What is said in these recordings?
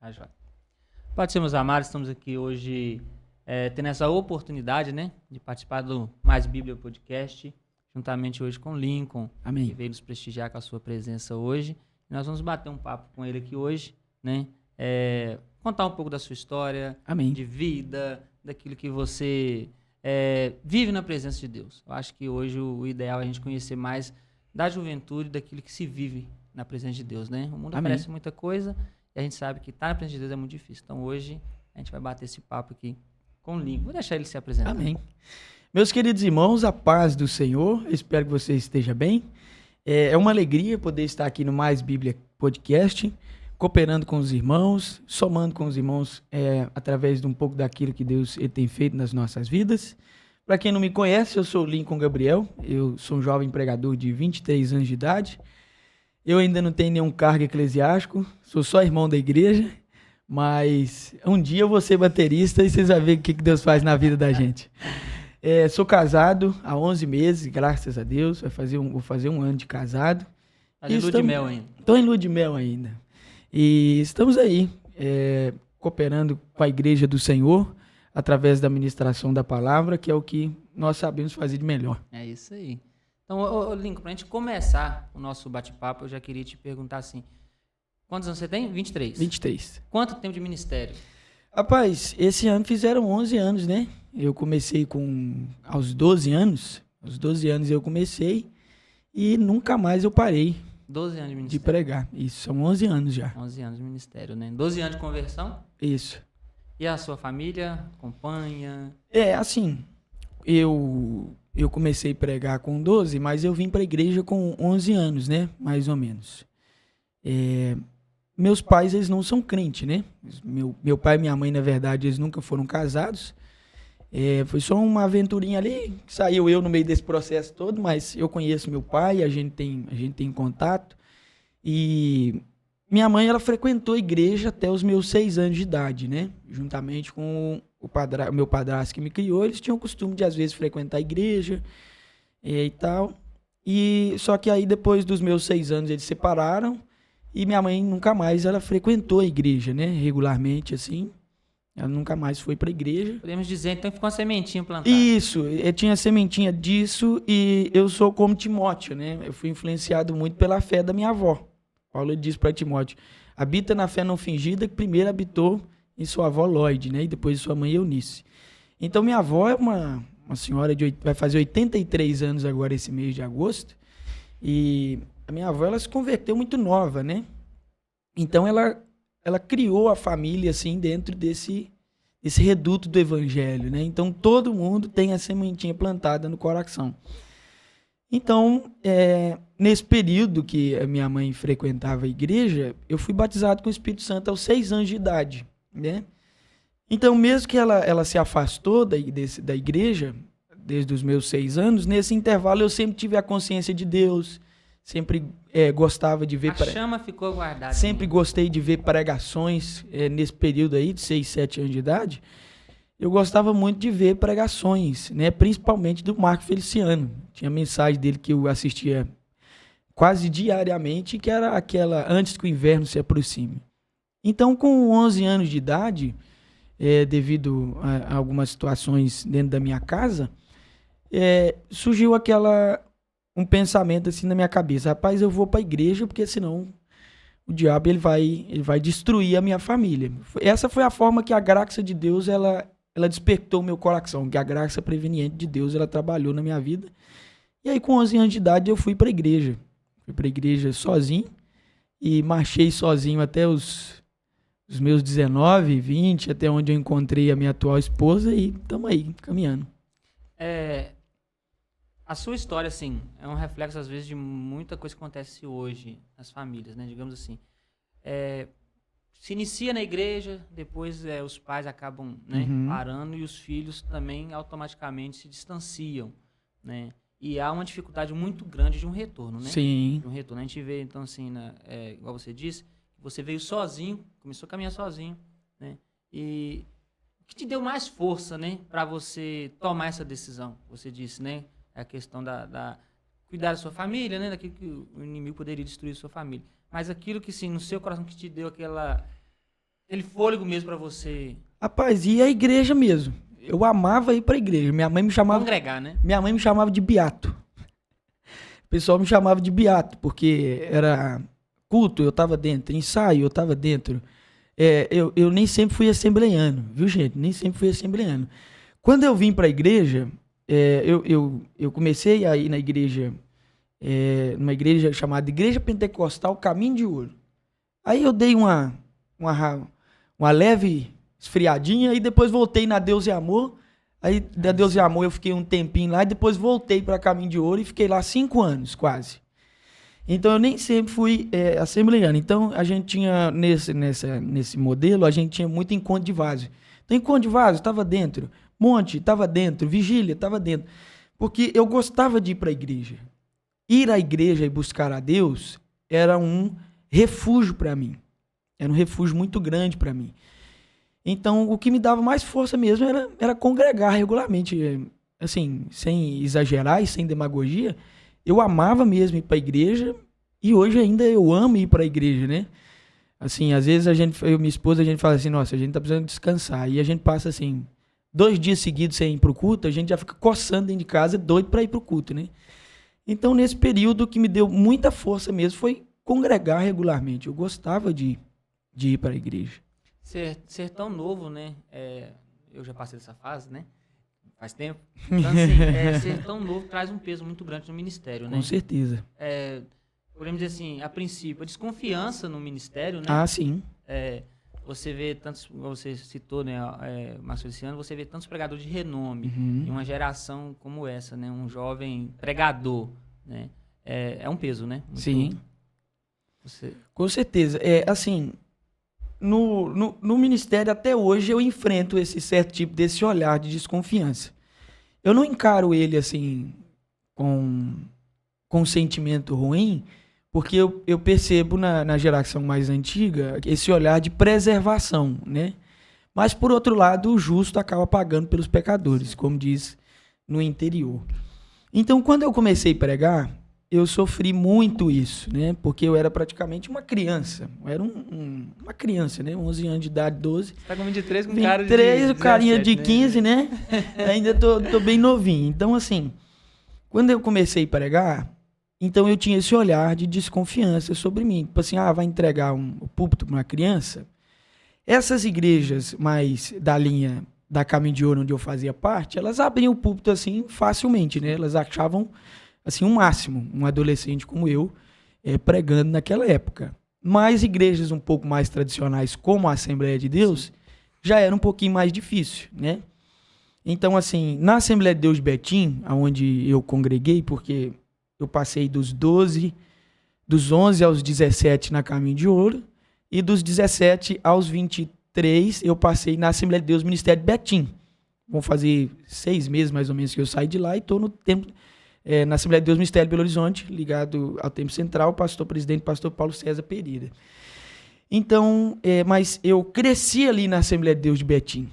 Tá, joia. Pode ser, meus amados, estamos aqui hoje tendo essa oportunidade, né, de participar do Mais Bíblia Podcast, juntamente hoje com o Lincoln, Amém. que veio nos prestigiar com a sua presença hoje. E nós vamos bater um papo com ele aqui hoje, né, contar um pouco da sua história, Amém. de vida, daquilo que você vive na presença de Deus. Eu acho que hoje o ideal é a gente conhecer mais da juventude, daquilo que se vive na presença de Deus, né? O mundo Amém. oferece muita coisa e a gente sabe que estar na presença de Deus é muito difícil. Então hoje a gente vai bater esse papo aqui com o Lincoln. Vou deixar ele se apresentar. Amém. Meus queridos irmãos, a paz do Senhor, espero que você esteja bem. É uma alegria poder estar aqui no Mais Bíblia Podcast, cooperando com os irmãos, somando com os irmãos através de um pouco daquilo que Deus tem feito nas nossas vidas. Para quem não me conhece, eu sou o Lincoln Gabriel, eu sou um jovem pregador de 23 anos de idade. Eu ainda não tenho nenhum cargo eclesiástico, sou só irmão da igreja, mas um dia eu vou ser baterista e vocês vão ver o que Deus faz na vida da gente. Sou casado há 11 meses, graças a Deus, vou fazer um ano de casado. Tá de lua de mel ainda. Estou em lua de mel ainda. E estamos aí, cooperando com a igreja do Senhor, através da ministração da palavra, que é o que nós sabemos fazer de melhor. É isso aí. Então, Lincoln, pra gente começar o nosso bate-papo, eu já queria te perguntar assim, quantos anos você tem? 23. 23. Quanto tempo de ministério? Rapaz, esse ano fizeram 11 anos, né? Eu comecei aos 12 anos. Aos 12 anos eu comecei e nunca mais eu parei 12 anos de de ministério. pregar. Isso, são 11 anos já. 11 anos de ministério, né? 12 anos de conversão? Isso. E a sua família acompanha? Assim, eu comecei a pregar com 12, mas eu vim para a igreja com 11 anos, né? Mais ou menos. Meus pais, eles não são crentes, né? Meu pai e minha mãe, na verdade, eles nunca foram casados. Foi só uma aventurinha ali, saiu eu no meio desse processo todo, mas eu conheço meu pai, a gente tem contato. E minha mãe, ela frequentou a igreja até os meus 6 anos de idade, né? Juntamente com o meu padrasto que me criou, eles tinham o costume de, às vezes, frequentar a igreja e tal. Só que aí, depois dos meus 6 anos, eles separaram e minha mãe nunca mais ela frequentou a igreja, né? Regularmente, assim. Ela nunca mais foi para a igreja. Podemos dizer, então, que ficou uma sementinha plantada. Isso, eu tinha sementinha disso e eu sou como Timóteo, né? Eu fui influenciado muito pela fé da minha avó. Paulo diz para Timóteo, habita na fé não fingida que primeiro habitou em sua avó Lloyd, né? E depois de sua mãe Eunice. Então minha avó é uma senhora vai fazer 83 anos agora esse mês de agosto. E a minha avó, ela se converteu muito nova, né? Então ela criou a família assim dentro desse reduto do evangelho, né? Então todo mundo tem a sementinha plantada no coração. Então, nesse período que a minha mãe frequentava a igreja, eu fui batizado com o Espírito Santo aos 6 anos de idade, né? Então, mesmo que ela se afastou da igreja, desde os meus 6 anos, nesse intervalo eu sempre tive a consciência de Deus, sempre gostava de ver... A chama ficou guardada. Sempre gostei de ver pregações nesse período aí, de 6, 7 anos de idade. Eu gostava muito de ver pregações, né? Principalmente do Marco Feliciano. Tinha mensagem dele que eu assistia quase diariamente, que era aquela antes que o inverno se aproxime. Então, com 11 anos de idade, devido a algumas situações dentro da minha casa, surgiu um pensamento assim na minha cabeça. Rapaz, eu vou para a igreja, porque senão o diabo ele vai destruir a minha família. Essa foi a forma que a graça de Deus ela despertou o meu coração, que a graça preveniente de Deus ela trabalhou na minha vida. E aí, com 11 anos de idade, eu fui para a igreja. Fui para a igreja sozinho e marchei sozinho até os meus 19, 20, até onde eu encontrei a minha atual esposa e estamos aí, caminhando. A sua história, assim, é um reflexo, às vezes, de muita coisa que acontece hoje nas famílias, né? Digamos assim. Se inicia na igreja, depois os pais acabam, né, parando e os filhos também automaticamente se distanciam, né? E há uma dificuldade muito grande de um retorno, né? Sim. De um retorno. A gente vê, então, assim, igual você disse, você veio sozinho, começou a caminhar sozinho, né? E o que te deu mais força, né, para você tomar essa decisão? Você disse, né? A questão cuidar da sua família, né? Daquilo que o inimigo poderia destruir a sua família. Mas aquilo que, sim, no seu coração que te deu Aquele fôlego mesmo para você... Rapaz, e a igreja mesmo. Eu amava ir pra igreja. Minha mãe me chamava... Congregar, né? Minha mãe me chamava de beato. O pessoal me chamava de beato, porque era culto, eu tava dentro, ensaio, eu tava dentro. Eu nem sempre fui assembleiano, viu, gente? Nem sempre fui assembleiano. Quando eu vim pra igreja, eu comecei a ir na igreja, numa igreja chamada Igreja Pentecostal Caminho de Ouro. Aí eu dei uma leve esfriadinha e depois voltei na Deus e Amor. Aí da Deus e Amor eu fiquei um tempinho lá e depois voltei para Caminho de Ouro e fiquei lá 5 anos quase. Então eu nem sempre fui assembleiano. Então a gente tinha, nesse modelo, a gente tinha muito encontro de vaso. Então encontro de vaso estava dentro, monte estava dentro, vigília estava dentro. Porque eu gostava de ir para a igreja. Ir à igreja e buscar a Deus era um refúgio para mim. Era um refúgio muito grande para mim. Então, o que me dava mais força mesmo era congregar regularmente. Assim, sem exagerar e sem demagogia, eu amava mesmo ir para a igreja e hoje ainda eu amo ir para a igreja, né? Assim, às vezes eu e minha esposa, a gente fala assim, nossa, a gente tá precisando descansar. E a gente passa, assim, 2 dias seguidos sem ir pro culto, a gente já fica coçando dentro de casa, doido para ir pro culto, né? Então, nesse período, o que me deu muita força mesmo foi congregar regularmente. Eu gostava de ir para a igreja. Ser tão novo, né? Eu já passei dessa fase, né? Faz tempo. Então, assim, ser tão novo traz um peso muito grande no ministério, né? Com certeza. Podemos dizer assim, a princípio, a desconfiança no ministério, né? Ah, sim. Você vê tantos, você citou, né, Márcio Feliciano, você vê tantos pregadores de renome em uma geração como essa, né? Um jovem pregador, né? É um peso, né? Muito, sim. Com certeza. Assim... No ministério, até hoje, eu enfrento esse certo tipo desse olhar de desconfiança. Eu não encaro ele, assim, com um sentimento ruim, porque eu percebo na geração mais antiga esse olhar de preservação, né? Mas, por outro lado, o justo acaba pagando pelos pecadores, como diz no interior. Então, quando eu comecei a pregar, eu sofri muito isso, né? Porque eu era praticamente uma criança. Eu era uma criança, né? 11 anos de idade, 12. Tá com 23 com 23, cara de 17, o carinha de 15, né? Ainda tô bem novinho. Então, assim, quando eu comecei a pregar, então eu tinha esse olhar de desconfiança sobre mim. Tipo assim, vai entregar o púlpito para uma criança? Essas igrejas mais da linha da Caminho de Ouro, onde eu fazia parte, elas abriam o púlpito assim facilmente, né? Elas achavam... assim, um máximo, um adolescente como eu, pregando naquela época. Mas igrejas um pouco mais tradicionais, como a Assembleia de Deus, já era um pouquinho mais difícil, né? Então, assim, na Assembleia de Deus de Betim, onde eu congreguei, porque eu passei dos 11 aos 17 na Caminho de Ouro, e dos 17 aos 23 eu passei na Assembleia de Deus Ministério de Betim. Vão fazer 6 meses, mais ou menos, que eu saí de lá e estou no tempo... na Assembleia de Deus Ministério de Belo Horizonte, ligado ao Tempo Central, pastor-presidente, pastor Paulo César Pereira. Então, mas eu cresci ali na Assembleia de Deus de Betim.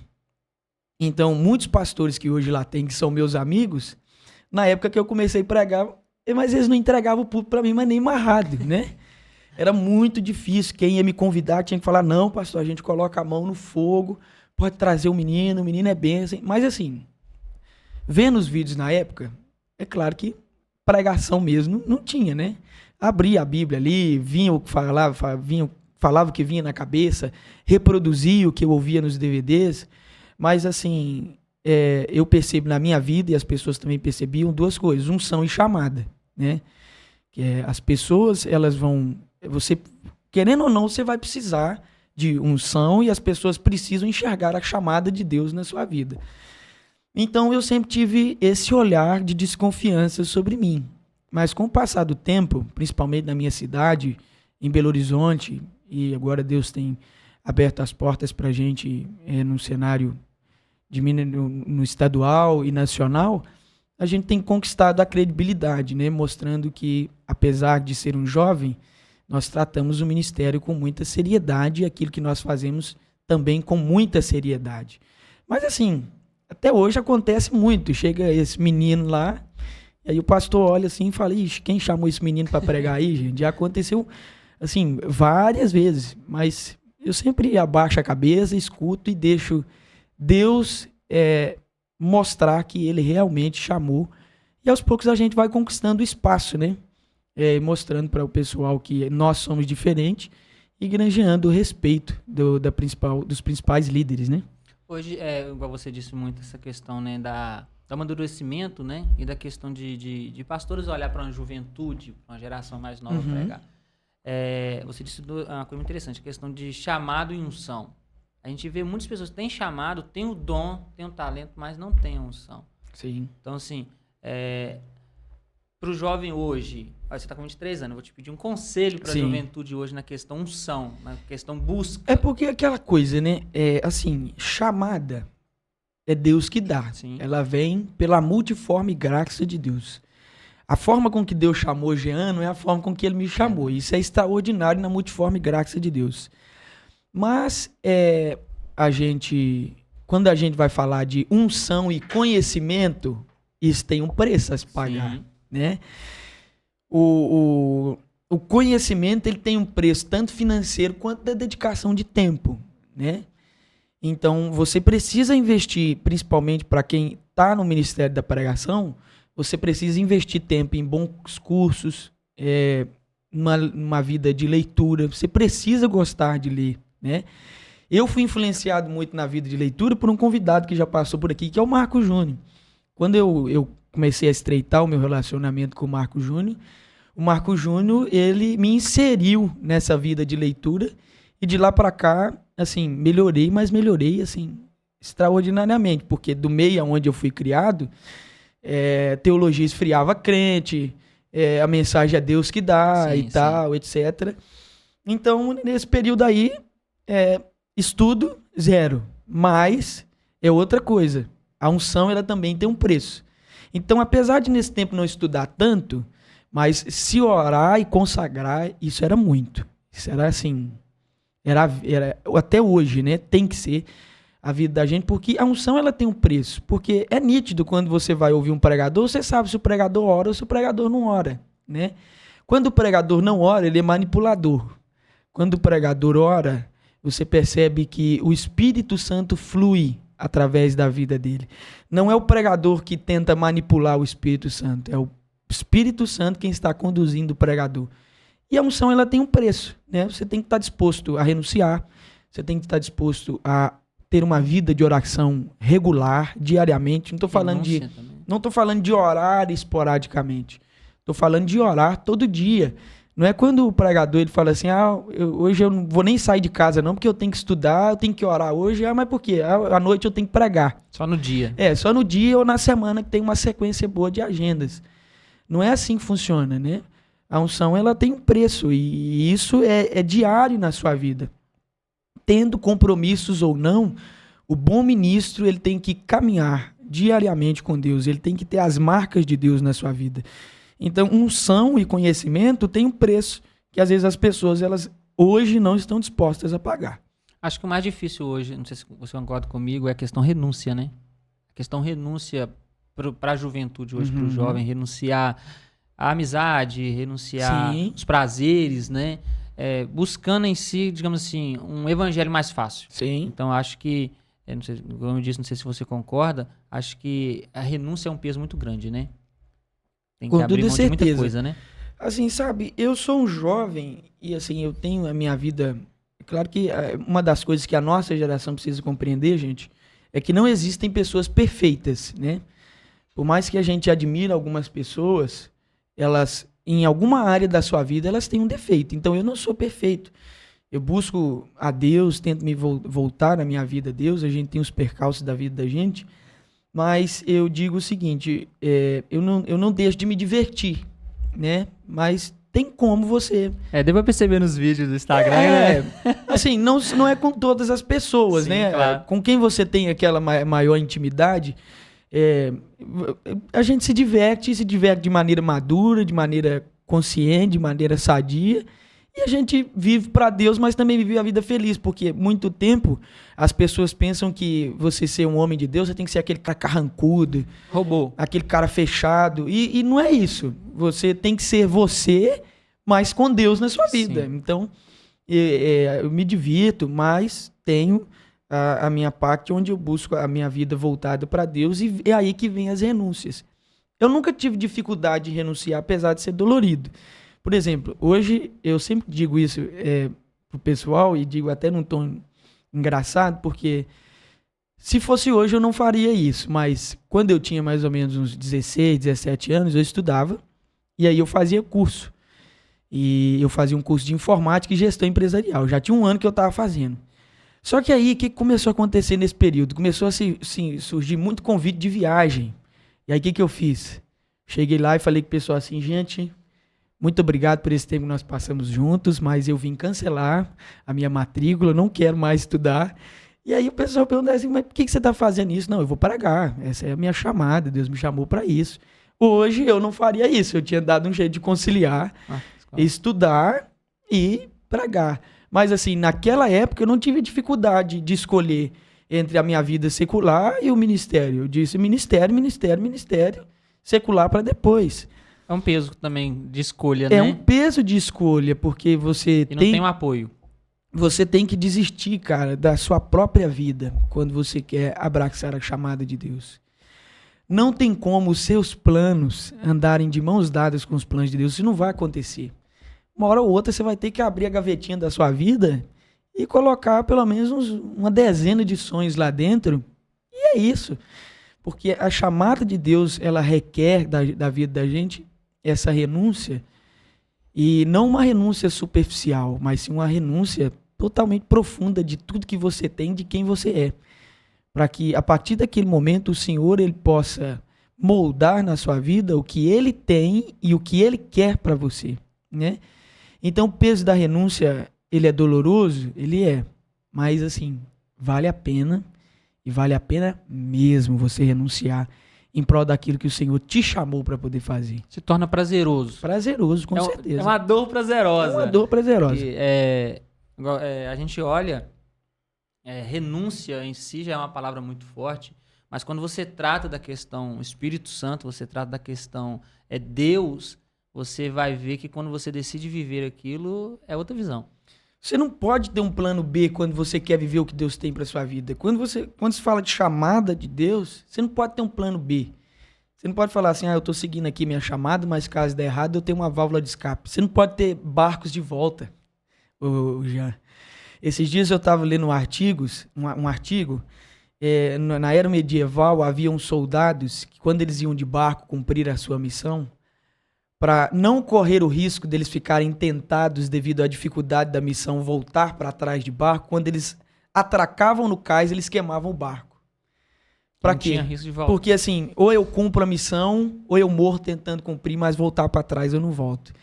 Então, muitos pastores que hoje lá tem, que são meus amigos, na época que eu comecei a pregar, mas eles não entregavam o púlpito para mim, mas nem amarrado, né? Era muito difícil. Quem ia me convidar tinha que falar, não, pastor, a gente coloca a mão no fogo, pode trazer o menino é bênção. Mas assim, vendo os vídeos na época, é claro que pregação mesmo não tinha, né? Abria a Bíblia ali, vinha o que falava o que vinha na cabeça, reproduzia o que eu ouvia nos DVDs, mas assim, eu percebo na minha vida, e as pessoas também percebiam, 2 coisas, unção e chamada, né? As pessoas, elas vão, você, querendo ou não, você vai precisar de unção e as pessoas precisam enxergar a chamada de Deus na sua vida. Então, eu sempre tive esse olhar de desconfiança sobre mim. Mas com o passar do tempo, principalmente na minha cidade, em Belo Horizonte, e agora Deus tem aberto as portas para a gente no cenário no estadual e nacional, a gente tem conquistado a credibilidade, né? Mostrando que, apesar de ser um jovem, nós tratamos o ministério com muita seriedade e aquilo que nós fazemos também com muita seriedade. Mas assim... até hoje acontece muito, chega esse menino lá, e aí o pastor olha assim e fala, ixi, quem chamou esse menino para pregar aí, gente? Já aconteceu, assim, várias vezes, mas eu sempre abaixo a cabeça, escuto e deixo Deus mostrar que ele realmente chamou. E aos poucos a gente vai conquistando espaço, né? Mostrando para o pessoal que nós somos diferentes e granjeando o respeito dos principais líderes, né? Hoje, igual você disse muito, essa questão, né, do amadurecimento, né, e da questão de pastores olhar para uma juventude, para uma geração mais nova pregar. Você disse uma coisa muito interessante, a questão de chamado e unção. A gente vê muitas pessoas que têm chamado, têm o dom, têm o talento, mas não têm a unção. Sim. Então, assim, para o jovem hoje, você está com 23 anos, eu vou te pedir um conselho para a juventude hoje na questão unção, na questão busca. É porque aquela coisa, né? Assim, chamada é Deus que dá. Sim. Ela vem pela multiforme graça de Deus. A forma com que Deus chamou Jean não é a forma com que ele me chamou. Isso é extraordinário na multiforme graça de Deus. Mas quando a gente vai falar de unção e conhecimento, isso tem um preço a se pagar, né? O conhecimento ele tem um preço tanto financeiro quanto da dedicação de tempo, né? Então, você precisa investir, principalmente para quem está no Ministério da Pregação, você precisa investir tempo em bons cursos, numa vida de leitura. Você precisa gostar de ler, né? Eu fui influenciado muito na vida de leitura por um convidado que já passou por aqui, que é o Marco Júnior. Quando eu comecei a estreitar o meu relacionamento com o Marco Júnior, ele me inseriu nessa vida de leitura e de lá para cá, assim, melhorei, assim, extraordinariamente, porque do meio onde eu fui criado, teologia esfriava crente, a mensagem é Deus que dá tal, etc. Então, nesse período aí, estudo zero, mas é outra coisa. A unção, ela também tem um preço. Então, apesar de nesse tempo não estudar tanto, mas se orar e consagrar, isso era muito. Isso era assim, era até hoje, né? Tem que ser a vida da gente, porque a unção ela tem um preço. Porque é nítido quando você vai ouvir um pregador, você sabe se o pregador ora ou se o pregador não ora, né? Quando o pregador não ora, ele é manipulador. Quando o pregador ora, você percebe que o Espírito Santo flui através da vida dele. Não é o pregador que tenta manipular o Espírito Santo, é o Espírito Santo quem está conduzindo o pregador. E a unção ela tem um preço, né? Você tem que estar disposto a renunciar, você tem que estar disposto a ter uma vida de oração regular, diariamente. Não estou falando de orar esporadicamente. Estou falando de orar todo dia. Não é quando o pregador ele fala assim, hoje eu não vou nem sair de casa não, porque eu tenho que estudar, eu tenho que orar hoje. Mas por quê? À noite eu tenho que pregar. Só no dia. Só no dia ou na semana que tem uma sequência boa de agendas. Não é assim que funciona, né? A unção ela tem um preço e isso é diário na sua vida. Tendo compromissos ou não, o bom ministro ele tem que caminhar diariamente com Deus, ele tem que ter as marcas de Deus na sua vida. Então, unção e conhecimento tem um preço que às vezes as pessoas elas hoje não estão dispostas a pagar. Acho que o mais difícil hoje, não sei se você concorda comigo, é a questão renúncia, né? A questão renúncia para a juventude hoje, para o jovem, renunciar à amizade, renunciar aos prazeres, né? Buscando em si, digamos assim, um evangelho mais fácil. Sim. Então, acho que, não sei, como eu disse, não sei se você concorda, acho que a renúncia é um peso muito grande, né? Tem que abrir mão de muita coisa, né? Assim, sabe, eu sou um jovem e assim, eu tenho a minha vida... Claro que uma das coisas que a nossa geração precisa compreender, gente, é que não existem pessoas perfeitas, né? Por mais que a gente admire algumas pessoas, elas, em alguma área da sua vida, elas têm um defeito. Então, eu não sou perfeito. Eu busco a Deus, tento me voltar na minha vida a Deus, a gente tem os percalços da vida da gente, mas eu digo o seguinte, eu não deixo de me divertir, né? Mas tem como você... deu pra perceber nos vídeos do Instagram, né? Assim, não é com todas as pessoas, sim, né? Claro. Com quem você tem aquela maior intimidade, a gente se diverte de maneira madura, de maneira consciente, de maneira sadia, e a gente vive para Deus, mas também vive a vida feliz, porque muito tempo as pessoas pensam que você ser um homem de Deus, você tem que ser aquele cara carrancudo, robô, aquele cara fechado, e não é isso. Você tem que ser você, mas com Deus na sua vida. Sim. Então, eu me divirto, mas tenho a minha parte onde eu busco a minha vida voltada para Deus, e é aí que vem as renúncias. Eu nunca tive dificuldade de renunciar, apesar de ser dolorido. Por exemplo, hoje eu sempre digo isso pro pessoal, e digo até num tom engraçado, porque se fosse hoje eu não faria isso, mas quando eu tinha mais ou menos uns 16, 17 anos, eu estudava, e aí eu fazia curso. E eu fazia um curso de informática e gestão empresarial. Já tinha um ano que eu estava fazendo. Só que aí, o que começou a acontecer nesse período? Começou a surgir muito convite de viagem. E aí, o que eu fiz? Cheguei lá e falei com o pessoal assim, gente, muito obrigado por esse tempo que nós passamos juntos, mas eu vim cancelar a minha matrícula, não quero mais estudar. E aí o pessoal perguntou assim, mas por que você está fazendo isso? Não, eu vou pregar, essa é a minha chamada, Deus me chamou para isso. Hoje eu não faria isso, eu tinha dado um jeito de conciliar, estudar e pregar. Mas assim, naquela época eu não tive dificuldade de escolher entre a minha vida secular e o ministério. Eu disse ministério, secular para depois. É um peso também de escolha, né? É um peso de escolha, porque você não tem um apoio. Você tem que desistir, cara, da sua própria vida quando você quer abraçar a chamada de Deus. Não tem como os seus planos andarem de mãos dadas com os planos de Deus. Isso não vai acontecer. Uma hora ou outra você vai ter que abrir a gavetinha da sua vida e colocar pelo menos uma dezena de sonhos lá dentro. E é isso. Porque a chamada de Deus, ela requer da vida da gente essa renúncia. E não uma renúncia superficial, mas sim uma renúncia totalmente profunda de tudo que você tem, de quem você é. Para que a partir daquele momento o Senhor ele possa moldar na sua vida o que Ele tem e o que Ele quer para você, né? Então o peso da renúncia, ele é doloroso? Ele é. Mas assim, vale a pena, e vale a pena mesmo você renunciar em prol daquilo que o Senhor te chamou para poder fazer. Se torna prazeroso. Prazeroso, com certeza. É uma dor prazerosa. É uma dor prazerosa. A gente olha, renúncia em si já é uma palavra muito forte, mas quando você trata da questão Espírito Santo, você trata da questão Deus, você vai ver que quando você decide viver aquilo, é outra visão. Você não pode ter um plano B quando você quer viver o que Deus tem para sua vida. Quando se fala de chamada de Deus, você não pode ter um plano B. Você não pode falar assim, eu estou seguindo aqui minha chamada, mas caso der errado, eu tenho uma válvula de escape. Você não pode ter barcos de volta, Jean. Esses dias eu estava lendo um artigo, na era medieval, haviam soldados que quando eles iam de barco cumprir a sua missão, para não correr o risco deles ficarem tentados devido à dificuldade da missão voltar para trás de barco, quando eles atracavam no cais, eles queimavam o barco. Para quê? Tinha risco de volta. Porque assim, ou eu cumpro a missão, ou eu morro tentando cumprir, mas voltar para trás eu não volto.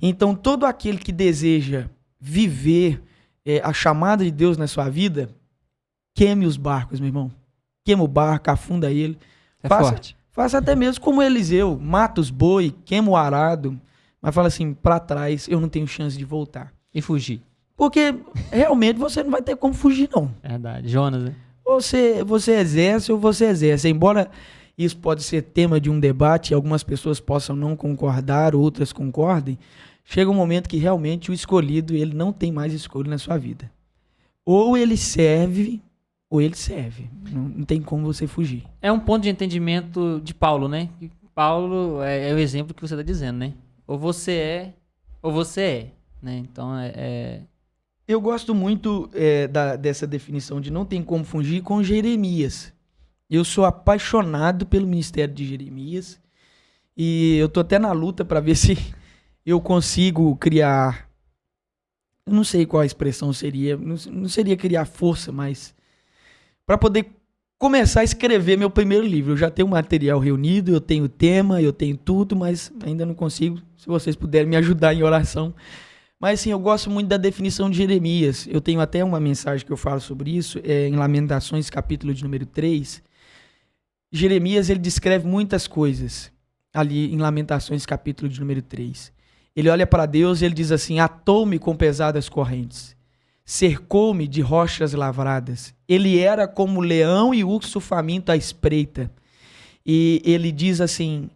Então, todo aquele que deseja viver a chamada de Deus na sua vida, queime os barcos, meu irmão. Queima o barco, afunda ele. Forte. Faça até mesmo como Eliseu, mata os boi, queima o arado, mas fala assim, para trás eu não tenho chance de voltar. E fugir. Porque realmente você não vai ter como fugir, não. Verdade. Jonas, né? Você exerce ou você exerce. Embora isso pode ser tema de um debate, algumas pessoas possam não concordar, outras concordem, chega um momento que realmente o escolhido, ele não tem mais escolha na sua vida. Ou ele serve, ou ele serve. Não tem como você fugir. É um ponto de entendimento de Paulo, né? Paulo é o exemplo que você está dizendo, né? Ou você é, ou você é. Né? Então, Eu gosto muito dessa definição de não tem como fugir com Jeremias. Eu sou apaixonado pelo ministério de Jeremias. E eu tô até na luta para ver se eu consigo criar... Eu não sei qual a expressão seria. Não seria criar força, mas... para poder começar a escrever meu primeiro livro. Eu já tenho material reunido, eu tenho tema, eu tenho tudo, mas ainda não consigo. Se vocês puderem me ajudar em oração. Mas assim, eu gosto muito da definição de Jeremias. Eu tenho até uma mensagem que eu falo sobre isso, em Lamentações, capítulo de número 3. Jeremias, ele descreve muitas coisas ali em Lamentações, capítulo de número 3. Ele olha para Deus e ele diz assim, atou-me com pesadas correntes. Cercou-me de rochas lavradas. Ele era como leão e urso faminto à espreita. E ele diz assim,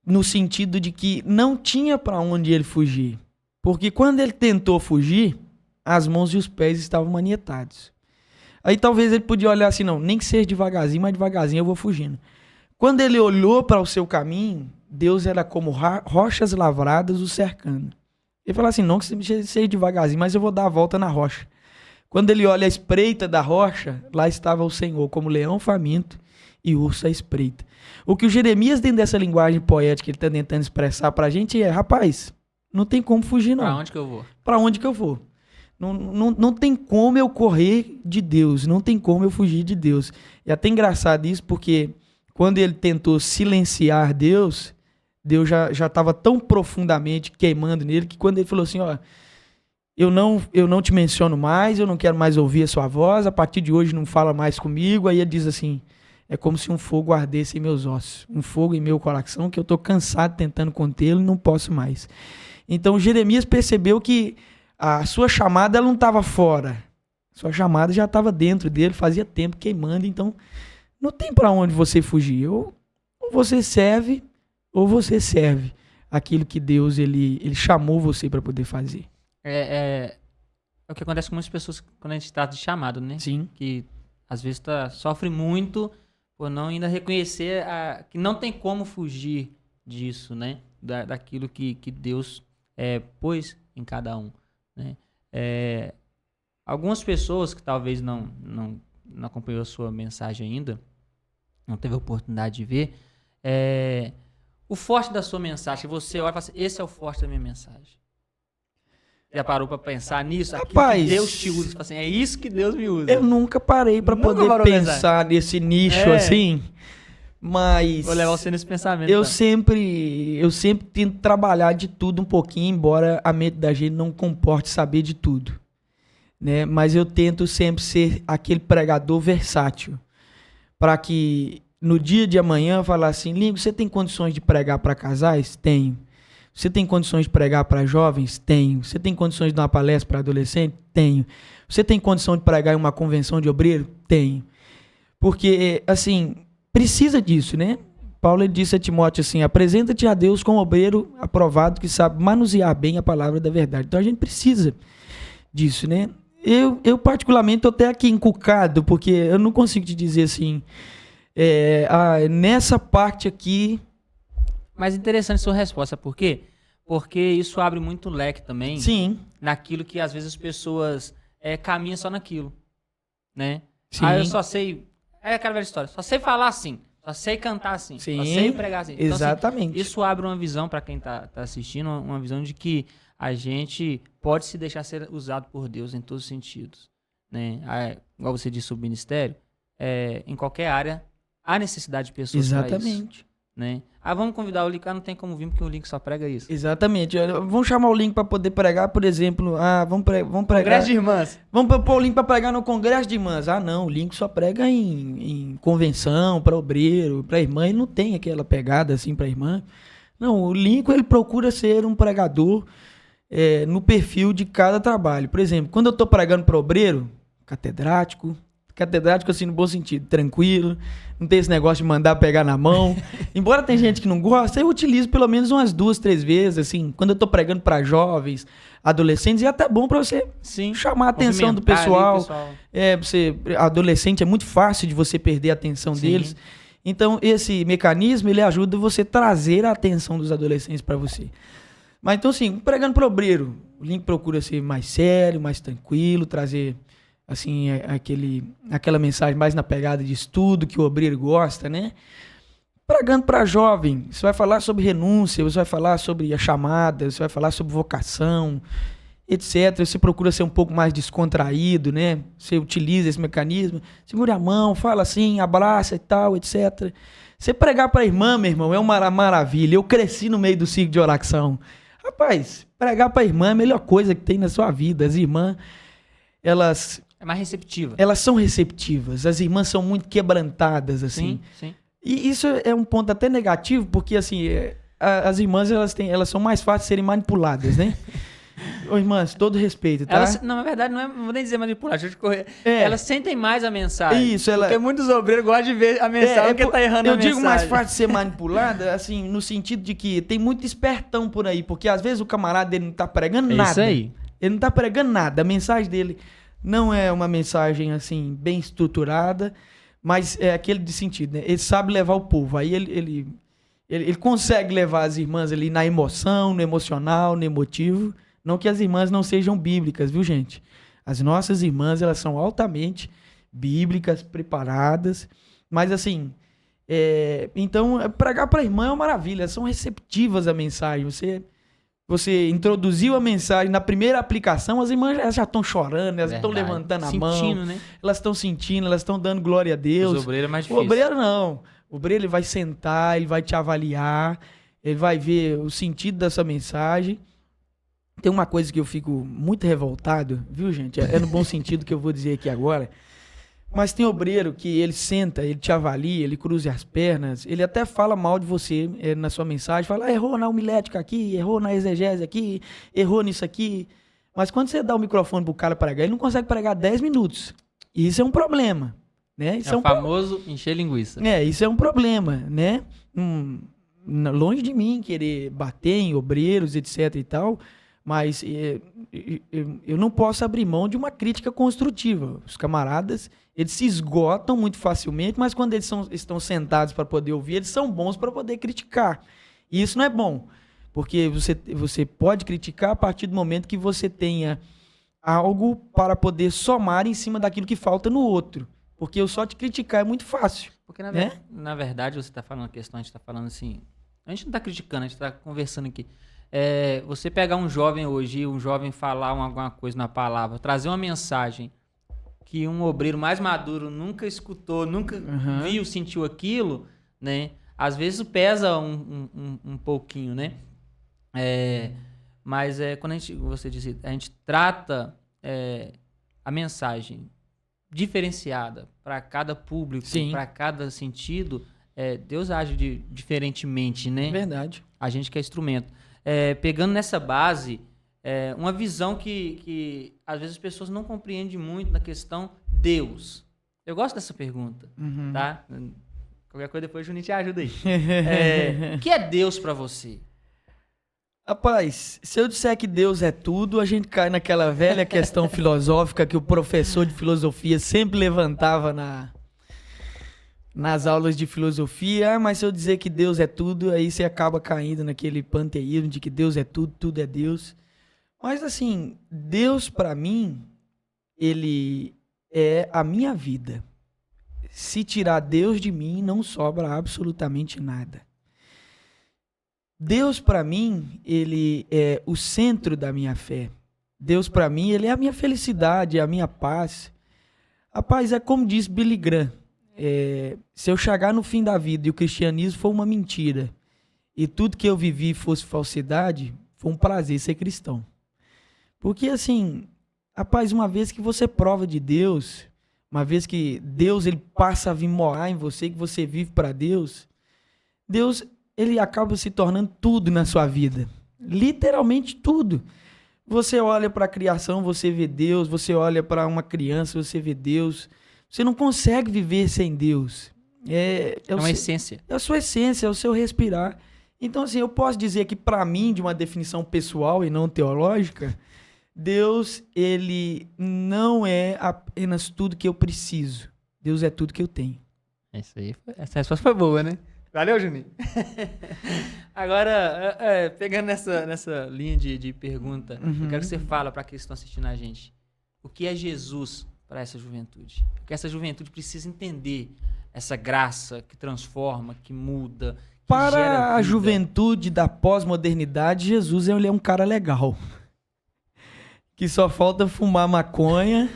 no sentido de que não tinha para onde ele fugir. Porque quando ele tentou fugir, as mãos e os pés estavam manietados. Aí talvez ele podia olhar assim, não, nem que seja devagarzinho, mas devagarzinho eu vou fugindo. Quando ele olhou para o seu caminho, Deus era como rochas lavradas o cercando. Ele falou assim, não que seja devagarzinho, mas eu vou dar a volta na rocha. Quando ele olha à espreita da rocha, lá estava o Senhor, como leão faminto e urso à espreita. O que o Jeremias, dentro dessa linguagem poética que ele está tentando expressar para a gente é, rapaz, não tem como fugir não. Para onde que eu vou? Para onde que eu vou? Não tem como eu correr de Deus, não tem como eu fugir de Deus. É até engraçado isso, porque quando ele tentou silenciar Deus, Deus já estava tão profundamente queimando nele, que quando ele falou assim, ó, eu não te menciono mais, eu não quero mais ouvir a sua voz, a partir de hoje não fala mais comigo, aí ele diz assim, é como se um fogo ardesse em meus ossos, um fogo em meu coração, que eu estou cansado tentando contê-lo e não posso mais. Então Jeremias percebeu que a sua chamada ela não estava fora. Sua chamada já estava dentro dele, fazia tempo queimando. Então, não tem para onde você fugir. Ou você serve, ou você serve aquilo que Deus ele chamou você para poder fazer. É o que acontece com muitas pessoas quando a gente está de chamado, né? Sim. Que às vezes sofre muito por não ainda reconhecer que não tem como fugir disso, né? Daquilo que Deus pôs em cada um. Né? Algumas pessoas que talvez não acompanhou a sua mensagem ainda, não teve a oportunidade de ver, o forte da sua mensagem, você olha e fala assim, esse é o forte da minha mensagem. Já parou para pensar nisso? Rapaz, que Deus te usa. Assim, é isso que Deus me usa. Eu nunca parei para poder pensar nesse nicho assim, mas vou levar você nesse pensamento. Eu sempre tento trabalhar de tudo um pouquinho, embora a mente da gente não comporte saber de tudo, né? Mas eu tento sempre ser aquele pregador versátil, para que no dia de amanhã falar assim, Lingo, você tem condições de pregar para casais? Tenho. Você tem condições de pregar para jovens? Tenho. Você tem condições de dar uma palestra para adolescente? Tenho. Você tem condição de pregar em uma convenção de obreiro? Tenho. Porque, assim, precisa disso, né? Paulo disse a Timóteo assim, apresenta-te a Deus como obreiro aprovado que sabe manusear bem a palavra da verdade. Então a gente precisa disso, né? Eu particularmente estou até aqui encucado, porque eu não consigo te dizer assim, nessa parte aqui... Mas interessante a sua resposta, por quê? Porque isso abre muito leque também. Sim. Naquilo que às vezes as pessoas caminham só naquilo, né? Sim. Eu só sei... É aquela velha história, só sei falar assim, só sei cantar assim, Sim, só sei pregar assim. Então, exatamente. assim, isso abre uma visão para quem tá assistindo, uma visão de que a gente pode se deixar ser usado por Deus em todos os sentidos, né? Igual você disse sobre o ministério, em qualquer área há necessidade de pessoas para isso. Exatamente. Né? Vamos convidar o Link, não tem como vir porque o Link só prega isso. Exatamente. Vamos chamar o Link para poder pregar, por exemplo, vamos pregar... Congresso de Irmãs. Vamos pôr o Link para pregar no Congresso de Irmãs. Não, o Link só prega em convenção, para obreiro, para irmã, ele não tem aquela pegada assim para irmã. Não, o Link ele procura ser um pregador no perfil de cada trabalho. Por exemplo, quando eu estou pregando para obreiro, catedrático assim no bom sentido, tranquilo, não tem esse negócio de mandar pegar na mão. Embora tem gente que não gosta, eu utilizo pelo menos umas 2, 3 vezes, assim, quando eu tô pregando para jovens, adolescentes, e é até bom para você chamar a atenção do pessoal. Adolescente é muito fácil de você perder a atenção deles. Então, esse mecanismo, ele ajuda você a trazer a atenção dos adolescentes para você. Mas então, assim, pregando para obreiro, o Link procura ser mais sério, mais tranquilo, trazer... assim, aquela mensagem mais na pegada de estudo que o obreiro gosta, né? Pregando para jovem, você vai falar sobre renúncia, você vai falar sobre a chamada, você vai falar sobre vocação, etc. Você procura ser um pouco mais descontraído, né? Você utiliza esse mecanismo, segura a mão, fala assim, abraça e tal, etc. Você pregar para a irmã, meu irmão, é uma maravilha. Eu cresci no meio do ciclo de oração. Rapaz, pregar para a irmã é a melhor coisa que tem na sua vida. As irmãs, elas... É mais receptiva. Elas são receptivas. As irmãs são muito quebrantadas, assim. Sim. E isso é um ponto até negativo, porque, assim, as irmãs, elas são mais fáceis de serem manipuladas, né? Ô, irmãs, todo respeito, tá? Na verdade, não vou nem dizer manipular, deixa eu te correr. Elas sentem mais a mensagem. Isso, porque muitos obreiros gostam de ver a mensagem porque tá errando a mensagem. Eu digo mais fácil de ser manipulada, assim, no sentido de que tem muito espertão por aí, porque às vezes o camarada dele não tá pregando nada. Isso aí. Ele não está pregando nada. A mensagem dele não é uma mensagem assim bem estruturada, mas é aquele de sentido, né? Ele sabe levar o povo. Aí ele consegue levar as irmãs ali na emoção, no emocional, no emotivo. Não que as irmãs não sejam bíblicas, viu, gente? As nossas irmãs, elas são altamente bíblicas, preparadas. Mas, assim, então, pregar para a irmã é uma maravilha. Elas são receptivas à mensagem. Você introduziu a mensagem na primeira aplicação, as irmãs já estão chorando, elas estão levantando a mão. Sentindo, né? Elas estão sentindo, elas estão dando glória a Deus. Os obreiros é mais difícil. O obreiro não. O obreiro ele vai sentar, ele vai te avaliar, ele vai ver o sentido dessa mensagem. Tem uma coisa que eu fico muito revoltado, viu, gente? É no bom sentido que eu vou dizer aqui agora. Mas tem obreiro que ele senta, ele te avalia, ele cruza as pernas, ele até fala mal de você na sua mensagem, fala, errou na homilética aqui, errou na exegese aqui, errou nisso aqui. Mas quando você dá o microfone pro cara pregar, ele não consegue pregar 10 minutos. E isso é um problema, né? Isso é o famoso encher linguiça. Isso é um problema, né? Longe de mim querer bater em obreiros, etc e tal, mas eu não posso abrir mão de uma crítica construtiva. Os camaradas, eles se esgotam muito facilmente, mas quando eles estão sentados para poder ouvir, eles são bons para poder criticar. E isso não é bom, porque você pode criticar a partir do momento que você tenha algo para poder somar em cima daquilo que falta no outro. Porque eu só te criticar é muito fácil. Porque, na verdade, você está falando uma questão, a gente está falando assim... A gente não está criticando, a gente está conversando aqui. Você pegar um jovem hoje, um jovem falar alguma coisa na palavra, trazer uma mensagem que um obreiro mais maduro nunca escutou, nunca viu, sentiu aquilo, né? Às vezes pesa um pouquinho, né? Mas quando você disse, a gente trata a mensagem diferenciada para cada público, para cada sentido, Deus age diferentemente, né? Verdade. A gente que é instrumento. Pegando nessa base, uma visão que às vezes as pessoas não compreendem muito na questão Deus. Eu gosto dessa pergunta, tá? Qualquer coisa depois o Juninho te ajuda aí. O que é Deus para você? Rapaz, se eu disser que Deus é tudo, a gente cai naquela velha questão filosófica que o professor de filosofia sempre levantava nas aulas de filosofia. Mas se eu dizer que Deus é tudo, aí você acaba caindo naquele panteísmo de que Deus é tudo, tudo é Deus. Mas assim, Deus para mim, ele é a minha vida. Se tirar Deus de mim, não sobra absolutamente nada. Deus para mim, ele é o centro da minha fé. Deus para mim, ele é a minha felicidade, a minha paz. Rapaz, é como diz Billy Graham, se eu chegar no fim da vida e o cristianismo for uma mentira e tudo que eu vivi fosse falsidade, foi um prazer ser cristão. Porque assim, rapaz, uma vez que você prova de Deus, uma vez que Deus ele passa a vir morar em você, que você vive para Deus, Deus ele acaba se tornando tudo na sua vida. Literalmente tudo. Você olha para a criação, você vê Deus. Você olha para uma criança, você vê Deus. Você não consegue viver sem Deus. É uma essência. É a sua essência, é o seu respirar. Então, assim, eu posso dizer que para mim, de uma definição pessoal e não teológica, Deus, ele não é apenas tudo que eu preciso. Deus é tudo que eu tenho. Essa resposta foi boa, né? Valeu, Juninho. Agora, pegando nessa linha de pergunta, eu quero que você fale para aqueles que estão assistindo a gente. O que é Jesus para essa juventude? Porque essa juventude precisa entender essa graça que transforma, que muda, que para gera vida. A juventude da pós-modernidade, Jesus ele é um cara legal. Que só falta fumar maconha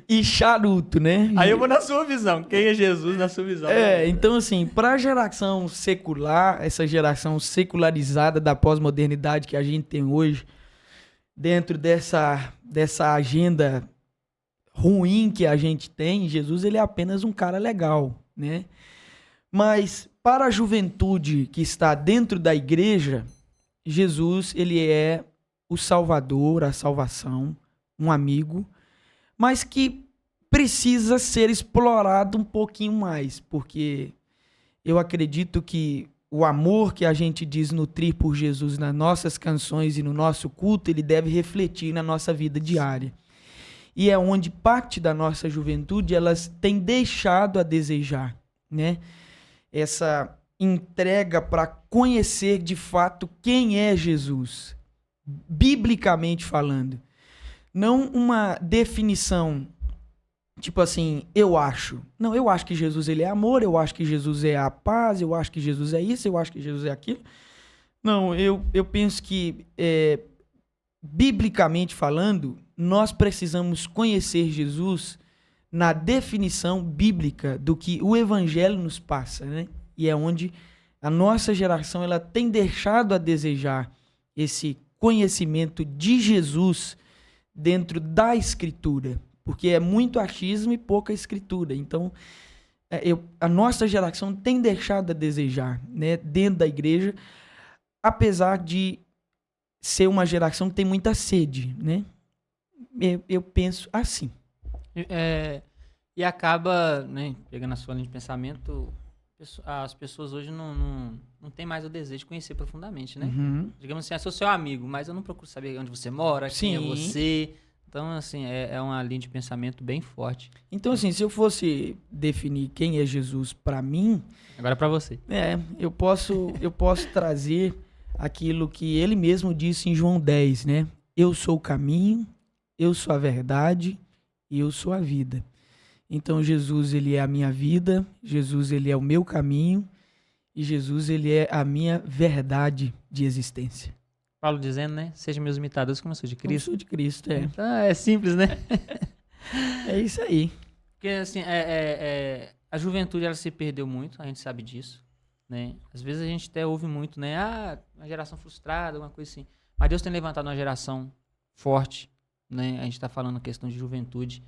e charuto, né? Aí eu vou na sua visão. Quem é Jesus na sua visão? Então assim, para a geração secular, essa geração secularizada da pós-modernidade que a gente tem hoje, dentro dessa agenda ruim que a gente tem, Jesus ele é apenas um cara legal, né? Mas para a juventude que está dentro da igreja, Jesus ele é o Salvador, a salvação, um amigo, mas que precisa ser explorado um pouquinho mais, porque eu acredito que o amor que a gente diz nutrir por Jesus nas nossas canções e no nosso culto, ele deve refletir na nossa vida diária. E é onde parte da nossa juventude elas têm deixado a desejar, né? Essa entrega para conhecer de fato quem é Jesus, biblicamente falando. Não uma definição tipo assim, eu acho. Não, eu acho que Jesus ele é amor, eu acho que Jesus é a paz, eu acho que Jesus é isso, eu acho que Jesus é aquilo. Não, eu penso que, biblicamente falando, nós precisamos conhecer Jesus na definição bíblica do que o Evangelho nos passa, né? E é onde a nossa geração ela tem deixado a desejar esse conhecimento de Jesus dentro da Escritura. Porque é muito achismo e pouca escritura. Então, a nossa geração tem deixado a desejar, né, dentro da igreja, apesar de ser uma geração que tem muita sede, né? Eu penso assim. E acaba, né, pegando a sua linha de pensamento, as pessoas hoje não têm mais o desejo de conhecer profundamente, né? Uhum. Digamos assim, eu sou seu amigo, mas eu não procuro saber onde você mora, quem é você. Então, assim, é uma linha de pensamento bem forte. Então, assim, se eu fosse definir quem é Jesus para mim... Agora para você. Eu posso trazer aquilo que ele mesmo disse em João 10, né? Eu sou o caminho, eu sou a verdade e eu sou a vida. Então, Jesus, ele é a minha vida, Jesus, ele é o meu caminho e Jesus, ele é a minha verdade de existência. Paulo dizendo, né? Sejam meus imitadores como eu sou de Cristo. Como eu sou de Cristo, é. Então é simples, né? É isso aí. Porque, assim, a juventude, ela se perdeu muito, a gente sabe disso, né? Às vezes a gente até ouve muito, né? Uma geração frustrada, alguma coisa assim. Mas Deus tem levantado uma geração forte, né? A gente está falando a questão de juventude.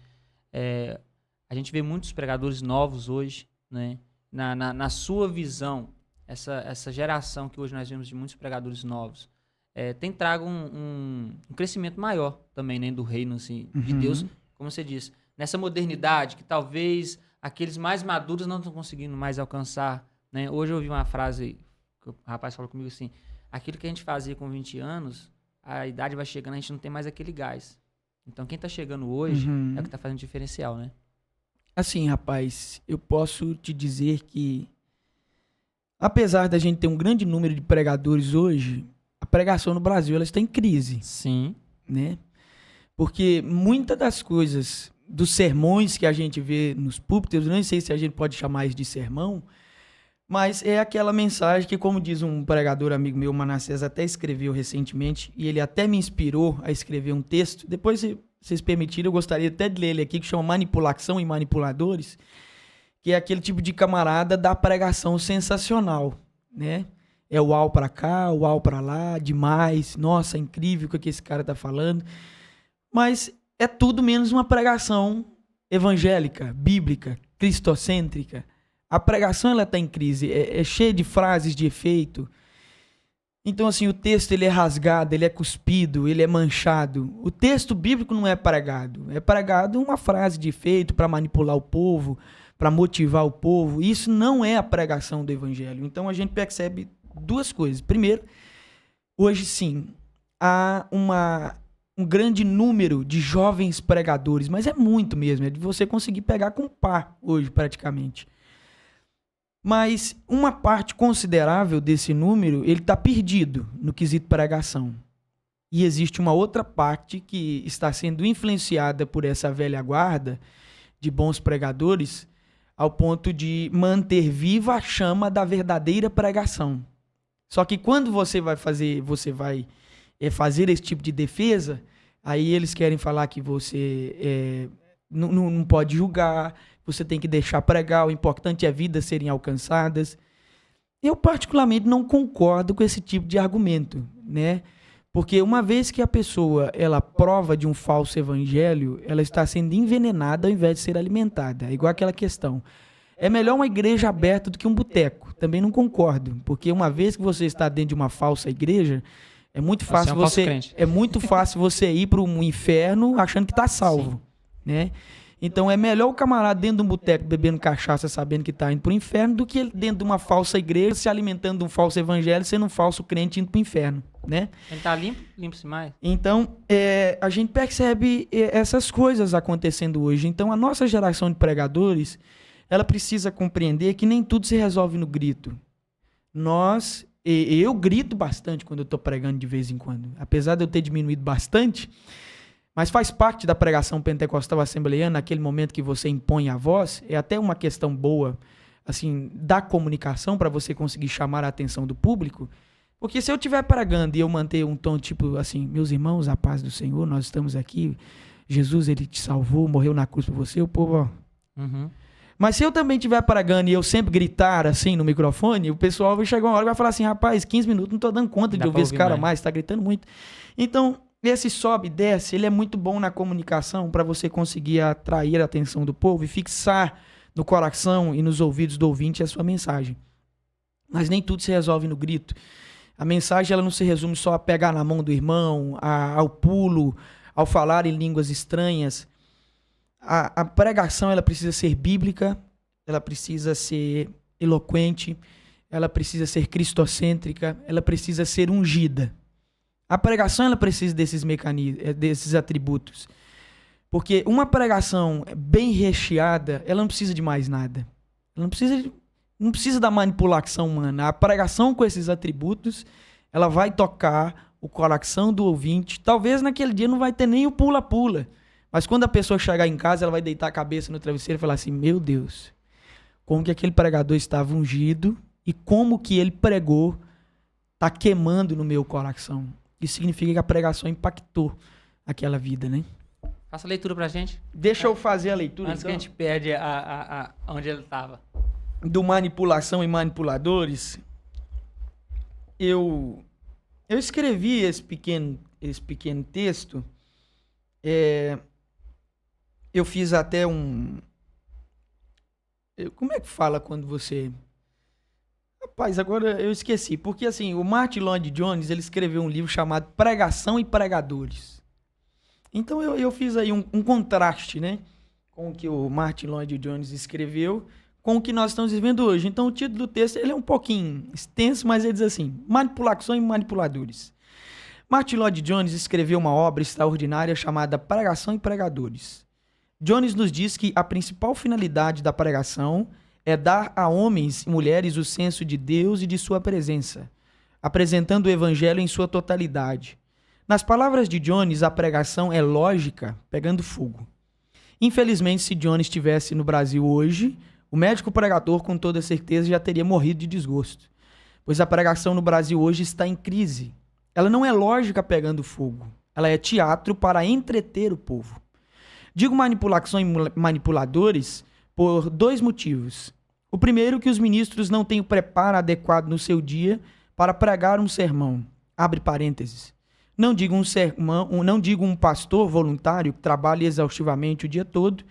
A gente vê muitos pregadores novos hoje, né? Na sua visão, essa geração que hoje nós vemos de muitos pregadores novos, tem trago um crescimento maior também, né, do reino assim, de Deus, como você disse, nessa modernidade que talvez aqueles mais maduros não estão conseguindo mais alcançar, né? Hoje eu ouvi uma frase que o rapaz falou comigo assim, aquilo que a gente fazia com 20 anos, a idade vai chegando, a gente não tem mais aquele gás. Então quem está chegando hoje é o que está fazendo diferencial, né? Assim, rapaz, eu posso te dizer que apesar da gente ter um grande número de pregadores hoje, a pregação no Brasil ela está em crise. Sim. Né? Porque muitas das coisas, dos sermões que a gente vê nos púlpitos, eu não sei se a gente pode chamar isso de sermão, mas é aquela mensagem que, como diz um pregador amigo meu, Manassés, até escreveu recentemente, e ele até me inspirou a escrever um texto. Depois, se vocês permitirem, eu gostaria até de ler ele aqui, que chama Manipulação e Manipuladores, que é aquele tipo de camarada da pregação sensacional, né? É uau pra cá, uau pra lá, demais, nossa, incrível o que esse cara tá falando. Mas é tudo menos uma pregação evangélica, bíblica, cristocêntrica. A pregação ela tá em crise, é cheia de frases de efeito. Então, assim, o texto ele é rasgado, ele é cuspido, ele é manchado. O texto bíblico não é pregado. É pregado uma frase de efeito para manipular o povo, para motivar o povo. Isso não é a pregação do evangelho. Então, a gente percebe duas coisas. Primeiro, hoje sim, há um grande número de jovens pregadores, mas é muito mesmo, é de você conseguir pegar com pá hoje, praticamente. Mas uma parte considerável desse número, ele está perdido no quesito pregação. E existe uma outra parte que está sendo influenciada por essa velha guarda de bons pregadores, ao ponto de manter viva a chama da verdadeira pregação. Só que quando você vai fazer esse tipo de defesa, aí eles querem falar que você não pode julgar, você tem que deixar pregar, o importante é vidas serem alcançadas. Eu particularmente não concordo com esse tipo de argumento, né? Porque uma vez que a pessoa ela prova de um falso evangelho, ela está sendo envenenada ao invés de ser alimentada. É igual aquela questão. É melhor uma igreja aberta do que um boteco. Também não concordo, porque uma vez que você está dentro de uma falsa igreja, é muito fácil você ir para um inferno achando que está salvo, né? Então é melhor o camarada dentro de um boteco bebendo cachaça sabendo que está indo para o inferno do que ele dentro de uma falsa igreja se alimentando de um falso evangelho sendo um falso crente indo para o inferno, né? Ele tá limpo, limpo-se mais. Então a gente percebe essas coisas acontecendo hoje. Então a nossa geração de pregadores, ela precisa compreender que nem tudo se resolve no grito. Eu grito bastante quando eu estou pregando de vez em quando. Apesar de eu ter diminuído bastante, mas faz parte da pregação pentecostal assembleiana, naquele momento que você impõe a voz, é até uma questão boa, assim, da comunicação para você conseguir chamar a atenção do público, porque se eu estiver pregando e eu manter um tom tipo assim, meus irmãos, a paz do Senhor, nós estamos aqui, Jesus, ele te salvou, morreu na cruz por você, o povo, ó. Uhum. Mas se eu também estiver pregando e eu sempre gritar assim no microfone, o pessoal vai chegar uma hora e vai falar assim, rapaz, 15 minutos, não tô dando conta de ouvir esse cara mais, tá gritando muito. Então, esse sobe e desce, ele é muito bom na comunicação para você conseguir atrair a atenção do povo e fixar no coração e nos ouvidos do ouvinte a sua mensagem. Mas nem tudo se resolve no grito. A mensagem ela não se resume só a pegar na mão do irmão, ao pulo, ao falar em línguas estranhas. A pregação ela precisa ser bíblica, ela precisa ser eloquente, ela precisa ser cristocêntrica, ela precisa ser ungida. A pregação ela precisa desses mecanismos, desses atributos. Porque uma pregação bem recheada, ela não precisa de mais nada. Ela não precisa da manipulação humana. A pregação com esses atributos, ela vai tocar o coração do ouvinte. Talvez naquele dia não vai ter nem o pula-pula. Mas quando a pessoa chegar em casa, ela vai deitar a cabeça no travesseiro e falar assim, meu Deus, como que aquele pregador estava ungido e como que ele pregou está queimando no meu coração. Isso significa que a pregação impactou aquela vida, né? Faça a leitura pra gente. Deixa eu fazer a leitura, antes então. Que a gente perde onde ele estava. Do manipulação e manipuladores, eu escrevi esse pequeno texto. Eu fiz até como é que fala quando você... Rapaz, agora eu esqueci. Porque assim, o Martin Lloyd-Jones, ele escreveu um livro chamado Pregação e Pregadores. Então eu fiz aí um contraste, né? Com o que o Martin Lloyd-Jones escreveu com o que nós estamos vivendo hoje. Então o título do texto ele é um pouquinho extenso, mas ele diz assim, manipulação e manipuladores. Martin Lloyd-Jones escreveu uma obra extraordinária chamada Pregação e Pregadores. Jones nos diz que a principal finalidade da pregação é dar a homens e mulheres o senso de Deus e de sua presença, apresentando o evangelho em sua totalidade. Nas palavras de Jones, a pregação é lógica, pegando fogo. Infelizmente, se Jones estivesse no Brasil hoje, o médico pregador com toda certeza já teria morrido de desgosto, pois a pregação no Brasil hoje está em crise. Ela não é lógica pegando fogo, ela é teatro para entreter o povo. Digo manipulação e manipuladores por dois motivos. O primeiro, que os ministros não têm o preparo adequado no seu dia para pregar um sermão. Abre parênteses. Não digo um sermão, não digo um pastor voluntário que trabalha exaustivamente o dia todo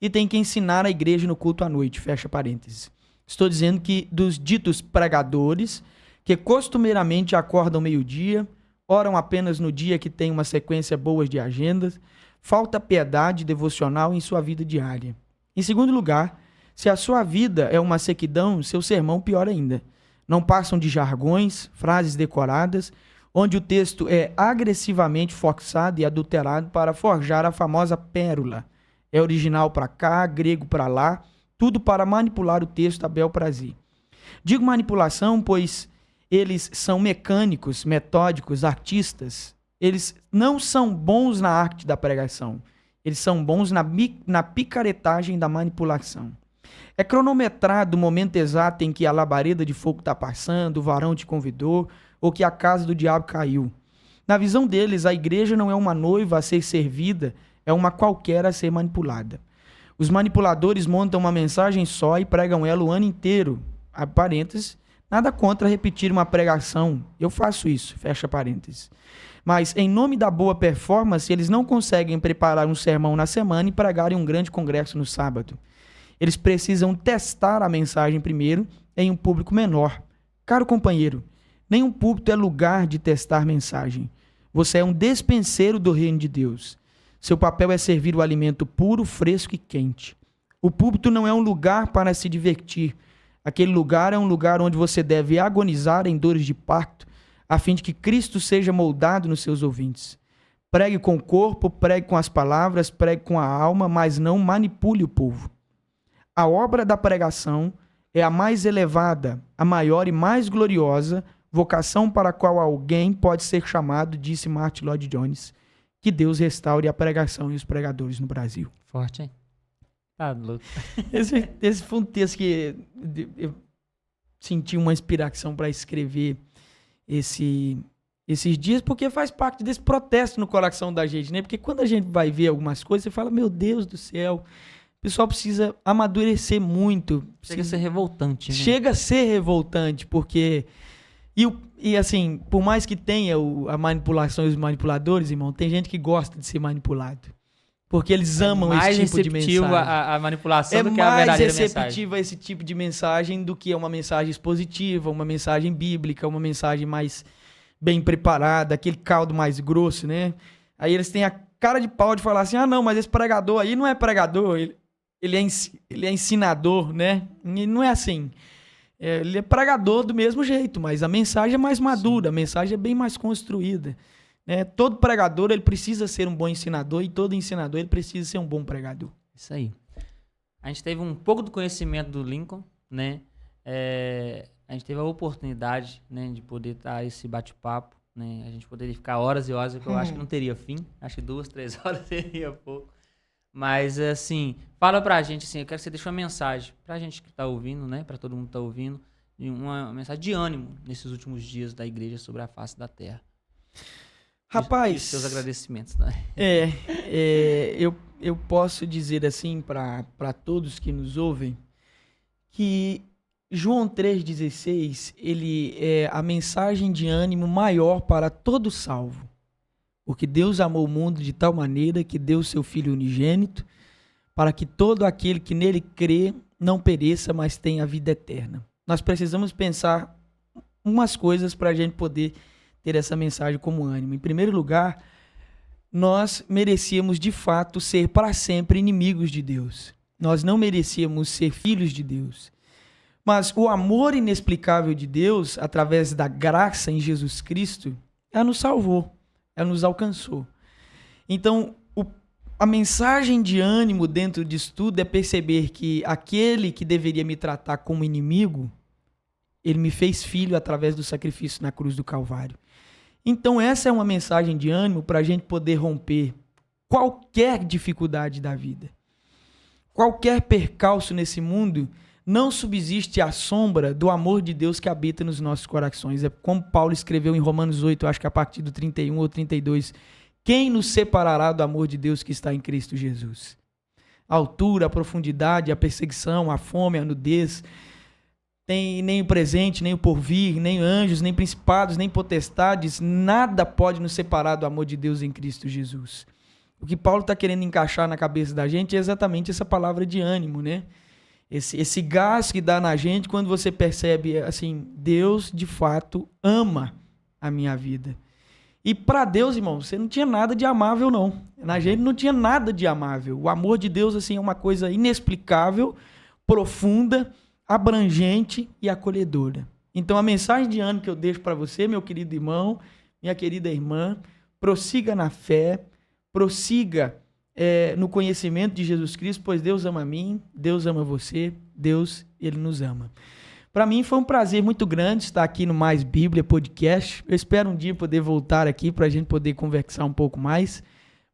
e tem que ensinar a igreja no culto à noite. Fecha parênteses. Estou dizendo que dos ditos pregadores que costumeiramente acordam meio-dia, oram apenas no dia que tem uma sequência boa de agendas, falta piedade devocional em sua vida diária. Em segundo lugar, se a sua vida é uma sequidão, seu sermão pior ainda. Não passam de jargões, frases decoradas, onde o texto é agressivamente forçado e adulterado para forjar a famosa pérola. É original para cá, grego para lá, tudo para manipular o texto a bel prazer. Digo manipulação, pois eles são mecânicos, metódicos, artistas. Eles não são bons na arte da pregação. Eles são bons na picaretagem da manipulação. É cronometrado o momento exato em que a labareda de fogo está passando, o varão te convidou, ou que a casa do diabo caiu. Na visão deles, a igreja não é uma noiva a ser servida, é uma qualquer a ser manipulada. Os manipuladores montam uma mensagem só e pregam ela o ano inteiro. Abre parênteses. Nada contra repetir uma pregação. Eu faço isso, fecha parênteses. Mas, em nome da boa performance, eles não conseguem preparar um sermão na semana e pregarem um grande congresso no sábado. Eles precisam testar a mensagem primeiro em um público menor. Caro companheiro, nenhum púlpito é lugar de testar mensagem. Você é um despenseiro do reino de Deus. Seu papel é servir o alimento puro, fresco e quente. O púlpito não é um lugar para se divertir. Aquele lugar é um lugar onde você deve agonizar em dores de parto, a fim de que Cristo seja moldado nos seus ouvintes. Pregue com o corpo, pregue com as palavras, pregue com a alma, mas não manipule o povo. A obra da pregação é a mais elevada, a maior e mais gloriosa vocação para a qual alguém pode ser chamado, disse Martin Lloyd Jones. Que Deus restaure a pregação e os pregadores no Brasil. Forte, hein? Tá louco. Esse foi um texto que eu senti uma inspiração para escrever esses dias, porque faz parte desse protesto no coração da gente, né? Porque quando a gente vai ver algumas coisas, você fala, meu Deus do céu, o pessoal precisa amadurecer muito. Chega a ser revoltante, né? Chega a ser revoltante, porque... E assim, por mais que tenha a manipulação e os manipuladores, irmão, tem gente que gosta de ser manipulado. Porque eles amam esse tipo de mensagem. A manipulação do que a verdadeira mensagem. É mais receptiva esse tipo de mensagem do que uma mensagem expositiva, uma mensagem bíblica, uma mensagem mais bem preparada, aquele caldo mais grosso, né? Aí eles têm a cara de pau de falar assim, ah não, mas esse pregador aí não é pregador, ele é ensinador, né? E não é assim. Ele é pregador do mesmo jeito, mas a mensagem é mais madura, a mensagem é bem mais construída. Todo pregador ele precisa ser um bom ensinador e todo ensinador ele precisa ser um bom pregador. Isso aí. A gente teve um pouco do conhecimento do Lincoln, né? A gente teve a oportunidade, né, de poder estar esse bate-papo, né? A gente poderia ficar horas e horas, que eu acho que não teria fim. Acho que 2, 3 horas seria pouco. Mas, assim, fala pra gente, assim, eu quero que você deixe uma mensagem pra gente que tá ouvindo, né? Pra todo mundo que tá ouvindo, uma mensagem de ânimo nesses últimos dias da igreja sobre a face da terra. Rapaz... E seus agradecimentos, né? Eu posso dizer, assim, pra todos que nos ouvem, que João 3,16, ele é a mensagem de ânimo maior para todo salvo. Porque Deus amou o mundo de tal maneira que deu o seu Filho unigênito para que todo aquele que nele crê não pereça, mas tenha a vida eterna. Nós precisamos pensar umas coisas para a gente poder ter essa mensagem como ânimo. Em primeiro lugar, nós merecíamos de fato ser para sempre inimigos de Deus. Nós não merecíamos ser filhos de Deus. Mas o amor inexplicável de Deus, através da graça em Jesus Cristo, nos salvou. Ela nos alcançou. Então, a mensagem de ânimo dentro disso tudo é perceber que aquele que deveria me tratar como inimigo, ele me fez filho através do sacrifício na cruz do Calvário. Então, essa é uma mensagem de ânimo para a gente poder romper qualquer dificuldade da vida. Qualquer percalço nesse mundo não subsiste à sombra do amor de Deus que habita nos nossos corações. É como Paulo escreveu em Romanos 8, acho que a partir do 31 ou 32. Quem nos separará do amor de Deus que está em Cristo Jesus? A altura, a profundidade, a perseguição, a fome, a nudez, nem o presente, nem o porvir, nem anjos, nem principados, nem potestades, nada pode nos separar do amor de Deus em Cristo Jesus. O que Paulo está querendo encaixar na cabeça da gente é exatamente essa palavra de ânimo, né? Esse gás que dá na gente quando você percebe, assim, Deus de fato ama a minha vida. E para Deus, irmão, você não tinha nada de amável, não. Na gente não tinha nada de amável. O amor de Deus, assim, é uma coisa inexplicável, profunda, abrangente e acolhedora. Então, a mensagem de ânimo que eu deixo para você, meu querido irmão, minha querida irmã, prossiga na fé, prossiga no conhecimento de Jesus Cristo, pois Deus ama a mim, Deus ama você, Deus, Ele nos ama. Para mim foi um prazer muito grande estar aqui no Mais Bíblia Podcast. Eu espero um dia poder voltar aqui para a gente poder conversar um pouco mais,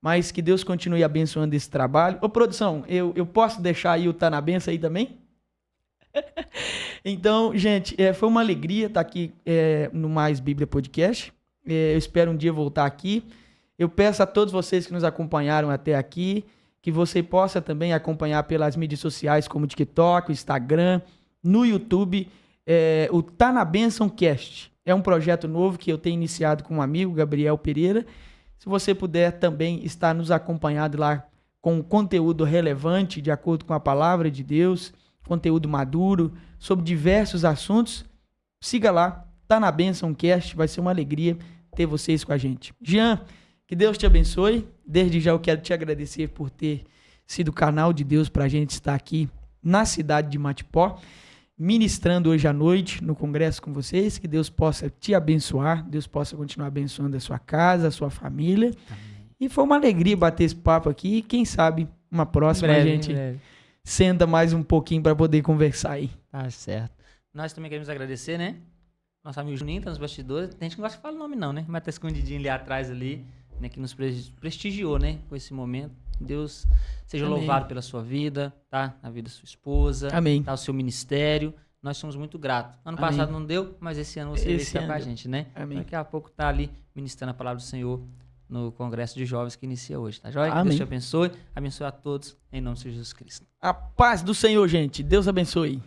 mas que Deus continue abençoando esse trabalho. Ô, produção, eu posso deixar aí o Tá na Benção aí também? Então, gente, foi uma alegria estar aqui no Mais Bíblia Podcast. Eu espero um dia voltar aqui. Eu peço a todos vocês que nos acompanharam até aqui, que você possa também acompanhar pelas mídias sociais como o TikTok, o Instagram, no YouTube, o Tá na Benção Cast. É um projeto novo que eu tenho iniciado com um amigo, Gabriel Pereira. Se você puder também estar nos acompanhando lá com conteúdo relevante, de acordo com a palavra de Deus, conteúdo maduro, sobre diversos assuntos, siga lá, Tá na Benção Cast, vai ser uma alegria ter vocês com a gente. Jean, que Deus te abençoe. Desde já eu quero te agradecer por ter sido canal de Deus para a gente estar aqui na cidade de Matipó, ministrando hoje à noite no congresso com vocês. Que Deus possa te abençoar, Deus possa continuar abençoando a sua casa, a sua família. Amém. E foi uma alegria bater esse papo aqui. E quem sabe uma próxima a gente senta mais um pouquinho para poder conversar aí. Tá certo. Nós também queremos agradecer, né? Nosso amigo Juninho tá nos bastidores. Tem gente que não gosta de falar o nome não, né? Mas tá escondidinho ali atrás ali, né? Que nos prestigiou, né? Com esse momento. Deus seja Amém. Louvado pela sua vida, tá? A vida da sua esposa, Amém. Tá? O seu ministério. Nós somos muito gratos. Ano Amém. passado não deu, mas esse ano você veio estar com a gente, né? Amém. Daqui a pouco tá ali ministrando a palavra do Senhor no Congresso de Jovens que inicia hoje, tá joia? Amém. Deus te abençoe a todos, em nome de Jesus Cristo. A paz do Senhor, gente. Deus abençoe.